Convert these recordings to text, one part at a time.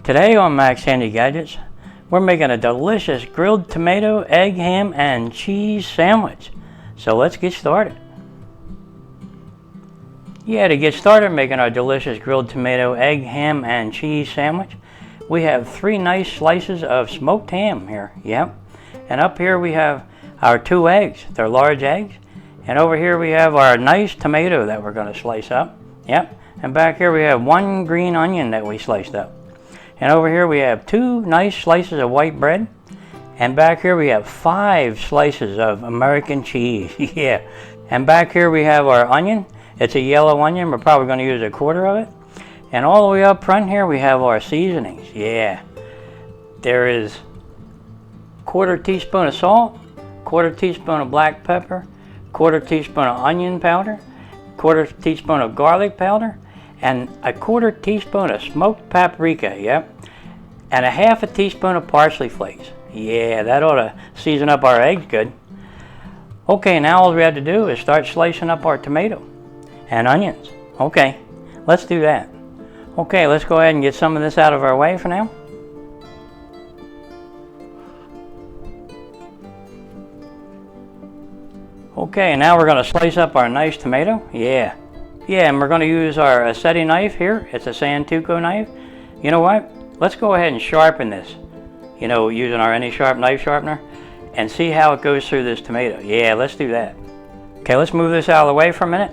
Today on Max Handy Gadgets, we're making a delicious grilled tomato, egg, ham, and cheese sandwich. So let's get started. To get started making our delicious grilled tomato, egg, ham, and cheese sandwich, we have 3 nice slices of smoked ham here. And up here we have our 2 eggs. They're large eggs. And over here we have our nice tomato that we're going to slice up. And back here we have 1 green onion that we sliced up. And over here we have 2 nice slices of white bread. And back here we have 5 slices of American cheese. And back here we have our onion. It's a yellow onion. We're probably going to use 1/4 of it. And all the way up front here we have our seasonings. There is 1/4 teaspoon of salt, 1/4 teaspoon of black pepper, 1/4 teaspoon of onion powder, 1/4 teaspoon of garlic powder, and 1/4 teaspoon of smoked paprika, and 1/2 teaspoon of parsley flakes. That ought to season up our eggs good. Okay, now all we have to do is start slicing up our tomato and onions. Okay, let's do that. Okay, let's go ahead and get some of this out of our way for now. Okay, now we're going to slice up our nice tomato. And we're going to use our aceti knife here. It's a Santoku knife. You know what? Let's go ahead and sharpen this. Using our AnySharp knife sharpener, and see how it goes through this tomato. Let's do that. Okay, let's move this out of the way for a minute.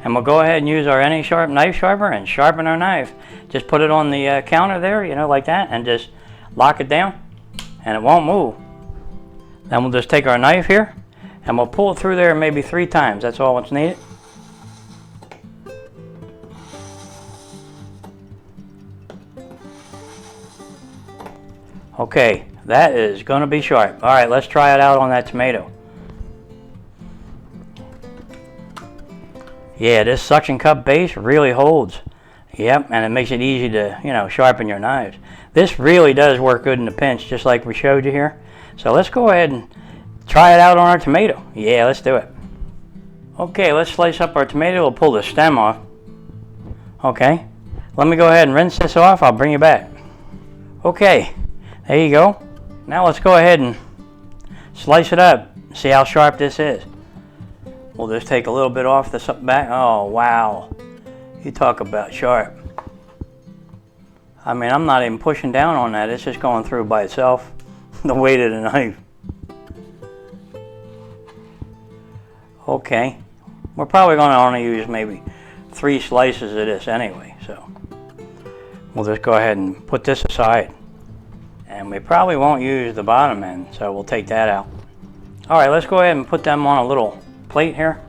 And we'll go ahead and use our AnySharp knife sharpener and sharpen our knife. Just put it on the counter there, like that, and just lock it down, and it won't move. Then we'll just take our knife here, and we'll pull it through there maybe 3 times. That's all that's needed. Okay, that is going to be sharp. All right, let's try it out on that tomato. This suction cup base really holds. And it makes it easy to, sharpen your knives. This really does work good in a pinch, just like we showed you here. So let's go ahead and try it out on our tomato. Let's do it. Okay, let's slice up our tomato. We'll pull the stem off. Okay, let me go ahead and rinse this off. I'll bring you back. Okay, there you go. Now let's go ahead and slice it up. See how sharp this is. We'll just take a little bit off the back. Oh, wow. You talk about sharp. I mean, I'm not even pushing down on that. It's just going through by itself. The weight of the knife. Okay. We're probably going to only use maybe 3 slices of this anyway. So we'll just go ahead and put this aside. And we probably won't use the bottom end, so we'll take that out. All right, let's go ahead and put them on a little plate here.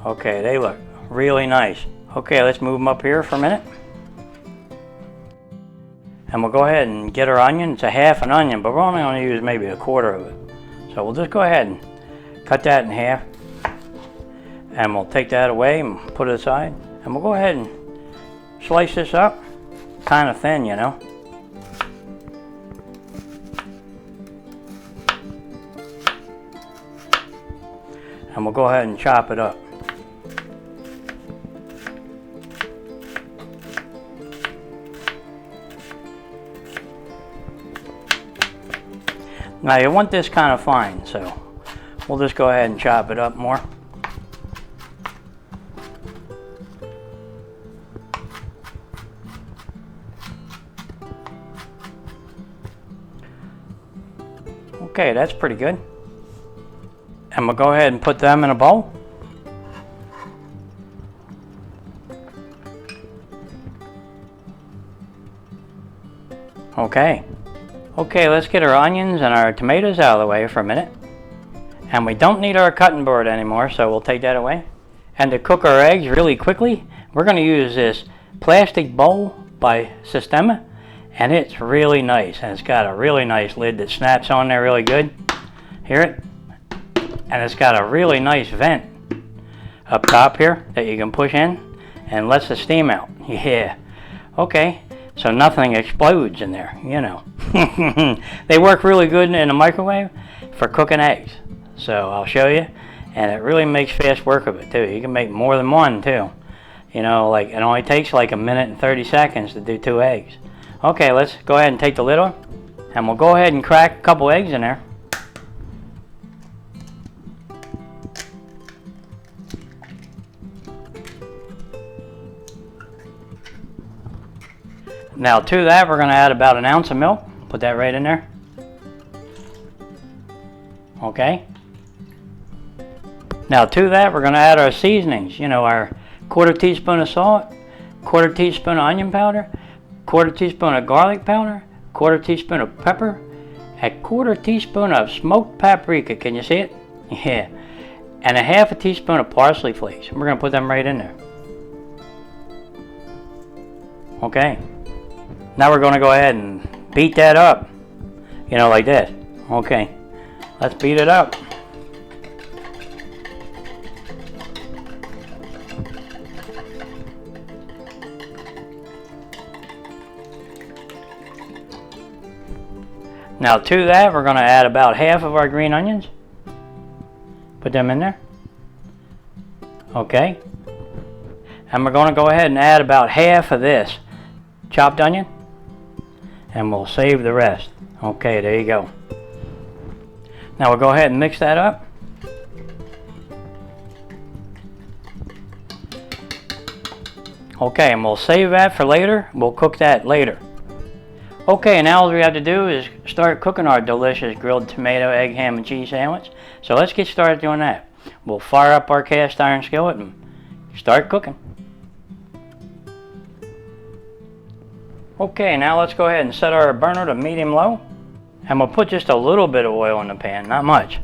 Okay, they look really nice. Okay, let's move them up here for a minute. And we'll go ahead and get our onion. It's a 1/2 an onion, but we're only going to use maybe 1/4 of it. So we'll just go ahead and cut that in half. And we'll take that away and put it aside. And we'll go ahead and slice this up. Kind of thin, And we'll go ahead and chop it up. Now you want this kind of fine, so we'll just go ahead and chop it up more. Okay, that's pretty good. And we'll go ahead and put them in a bowl. Okay, let's get our onions and our tomatoes out of the way for a minute. And we don't need our cutting board anymore, so we'll take that away. And to cook our eggs really quickly, we're going to use this plastic bowl by Sistema. And it's really nice, and it's got a really nice lid that snaps on there really good. Hear it? And it's got a really nice vent up top here that you can push in and lets the steam out. Okay, so nothing explodes in there, They work really good in a microwave for cooking eggs. So I'll show you, and it really makes fast work of it too. You can make more than one too. You know, like it only takes like a minute and 30 seconds to do 2 eggs. Okay, let's go ahead and take the lid off, and we'll go ahead and crack a couple eggs in there. Now to that, we're going to add about an ounce of milk. Put that right in there. Okay. Now to that, we're going to add our seasonings. You know, our 1/4 teaspoon of salt, 1/4 teaspoon of onion powder, 1/4 teaspoon of garlic powder, 1/4 teaspoon of pepper, a 1/4 teaspoon of smoked paprika. Can you see it? Yeah. And a 1/2 teaspoon of parsley flakes. We're going to put them right in there. Okay. Now we're going to go ahead and beat that up. You know, like this. Okay. Let's beat it up. Now to that, we're going to add about 1/2 of our green onions. Put them in there. Okay. And we're going to go ahead and add about 1/2 of this chopped onion. And we'll save the rest. Okay, there you go. Now we'll go ahead and mix that up. Okay, and we'll save that for later. We'll cook that later. Okay, now all we have to do is start cooking our delicious grilled tomato, egg, ham, and cheese sandwich. So let's get started doing that. We'll fire up our cast iron skillet and start cooking. Okay, now let's go ahead and set our burner to medium-low. And we'll put just a little bit of oil in the pan, not much.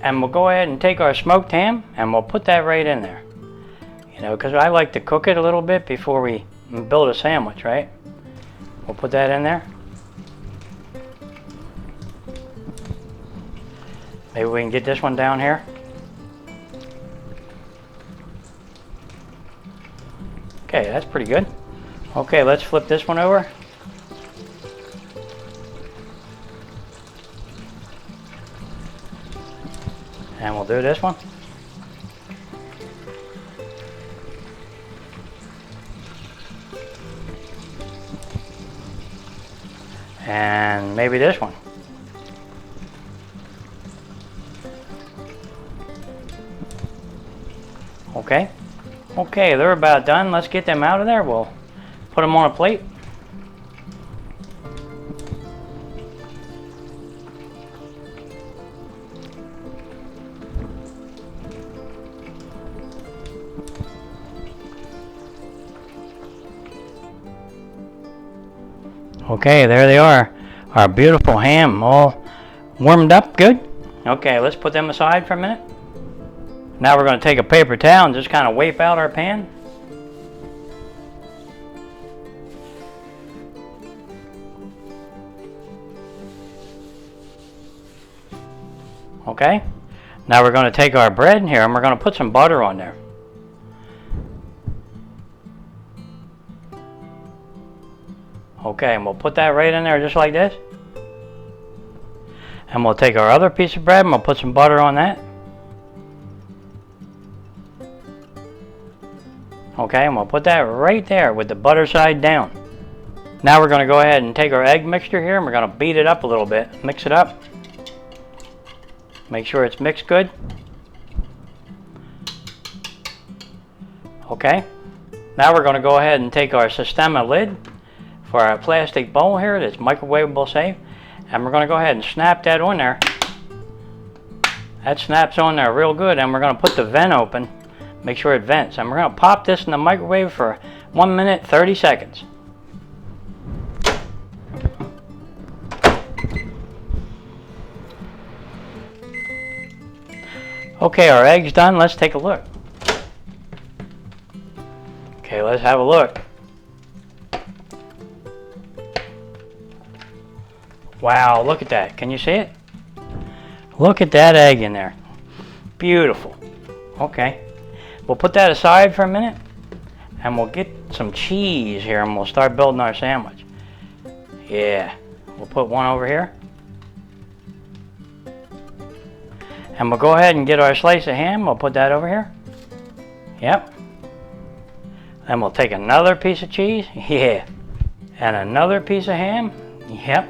And we'll go ahead and take our smoked ham and we'll put that right in there. You know, because I like to cook it a little bit before we build a sandwich, right? We'll put that in there. Maybe we can get this one down here. Okay, that's pretty good. Okay, let's flip this one over. And we'll do this one. And maybe this one. Okay. Okay, they're about done. Let's get them out of there. We'll put them on a plate. Okay, there they are. Our beautiful ham all warmed up good. Okay, let's put them aside for a minute. Now we're going to take a paper towel and just kind of wipe out our pan. Okay, now we're going to take our bread in here and we're going to put some butter on there. Okay, and we'll put that right in there just like this. And we'll take our other piece of bread and we'll put some butter on that. Okay, and we'll put that right there with the butter side down. Now we're going to go ahead and take our egg mixture here and we're going to beat it up a little bit. Mix it up. Make sure it's mixed good. Okay, now we're going to go ahead and take our Sistema lid for our plastic bowl here that's microwavable safe, and we're going to go ahead and snap that on there. That snaps on there real good, and we're going to put the vent open, make sure it vents, and we're going to pop this in the microwave for 1 minute 30 seconds. Okay, our egg's done. Let's take a look. Okay, let's have a look. Wow, look at that. Can you see it? Look at that egg in there. Beautiful. Okay. We'll put that aside for a minute and we'll get some cheese here and we'll start building our sandwich. Yeah. We'll put one over here. And we'll go ahead and get our slice of ham. We'll put that over here. Yep. Then we'll take another piece of cheese. Yeah. And another piece of ham. Yep.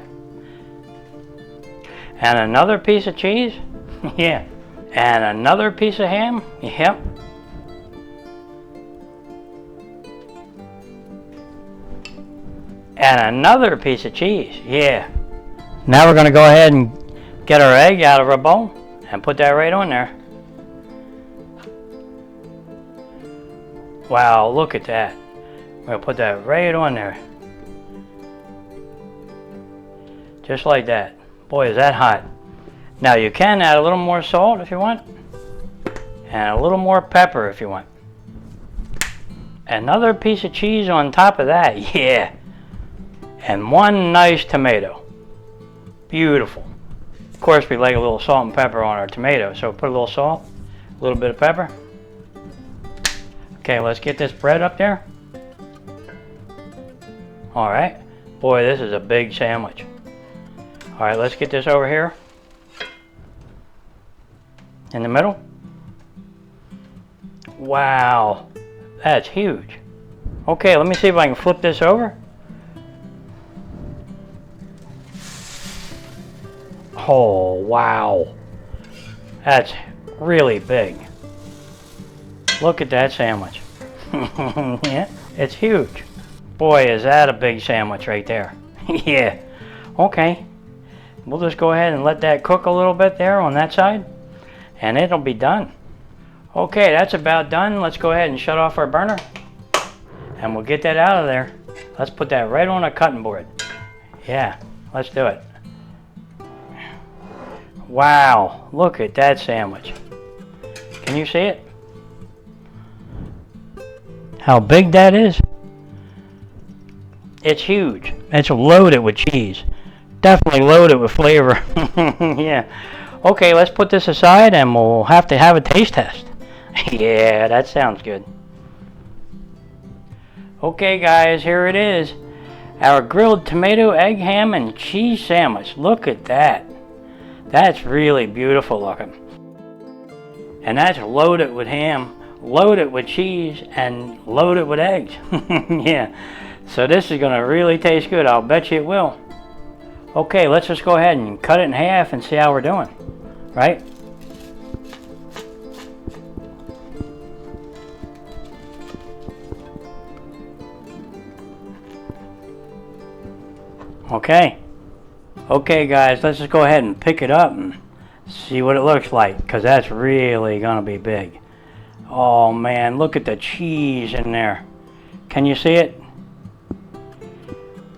And another piece of cheese. Yeah. And another piece of ham. Yep. And another piece of cheese. Yeah. Now we're going to go ahead and get our egg out of our bowl and put that right on there. Wow, look at that. We're going to put that right on there. Just like that. Boy, is that hot. Now you can add a little more salt if you want. And a little more pepper if you want. Another piece of cheese on top of that. Yeah. And one nice tomato. Beautiful. Of course, we like a little salt and pepper on our tomato, so put a little salt, a little bit of pepper. Okay, let's get this bread up there. All right. Boy, this is a big sandwich. All right, let's get this over here in the middle. Wow, that's huge. Okay, let me see if I can flip this over. Oh, wow. That's really big. Look at that sandwich. Yeah, it's huge. Boy, is that a big sandwich right there. Yeah. Okay. We'll just go ahead and let that cook a little bit there on that side, and it'll be done. Okay, that's about done. Let's go ahead and shut off our burner, and we'll get that out of there. Let's put that right on a cutting board. Yeah, let's do it. Wow, look at that sandwich. Can you see it? How big that is? It's huge. It's loaded with cheese. Definitely loaded with flavor. Yeah. Okay, let's put this aside and we'll have to have a taste test. Yeah, that sounds good. Okay guys, here it is. Our grilled tomato, egg, ham, and cheese sandwich. Look at that. That's really beautiful looking. And that's loaded with ham, loaded with cheese, and loaded with eggs. Yeah. So this is going to really taste good. I'll bet you it will. Okay, let's just go ahead and cut it in half and see how we're doing. Right? Okay. Okay guys, let's just go ahead and pick it up and see what it looks like, because that's really going to be big. Oh man, look at the cheese in there. Can you see it?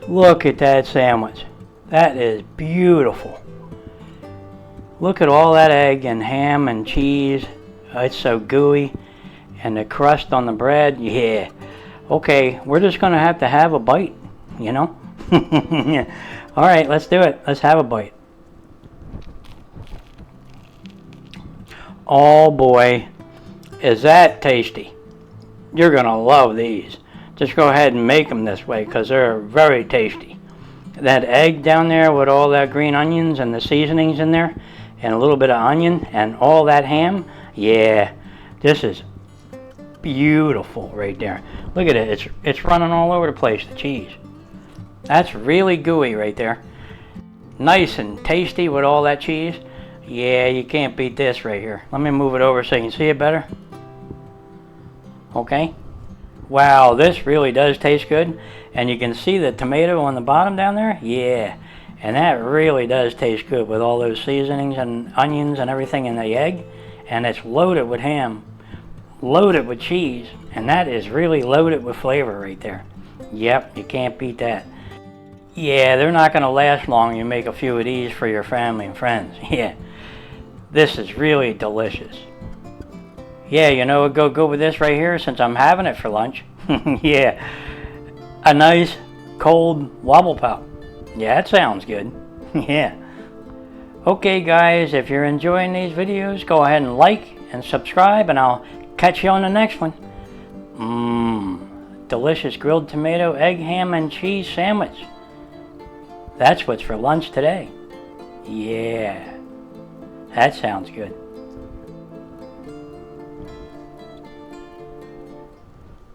Look at that sandwich. That is beautiful. Look at all that egg and ham and cheese. It's so gooey. And the crust on the bread, yeah. Okay, we're just going to have a bite, you know? Yeah. All right, let's do it. Let's have a bite. Oh boy, is that tasty. You're going to love these. Just go ahead and make them this way because they're very tasty. That egg down there with all that green onions and the seasonings in there and a little bit of onion and all that ham, yeah, this is beautiful right there. Look at it. It's running all over the place, the cheese. That's really gooey right there. Nice and tasty with all that cheese. Yeah, you can't beat this right here. Let me move it over so you can see it better. Okay. Wow, this really does taste good. And you can see the tomato on the bottom down there. Yeah. And that really does taste good with all those seasonings and onions and everything in the egg. And it's loaded with ham, loaded with cheese, and that is really loaded with flavor right there. Yep, you can't beat that. Yeah, they're not going to last long. You make a few of these for your family and friends. Yeah, this is really delicious. Yeah, you know what would go with this right here since I'm having it for lunch? Yeah, a nice cold wobble pop. Yeah, that sounds good. Yeah. Okay guys, if you're enjoying these videos, go ahead and like and subscribe, and I'll catch you on the next one. Delicious grilled tomato, egg, ham, and cheese sandwich. That's what's for lunch today. Yeah, that sounds good.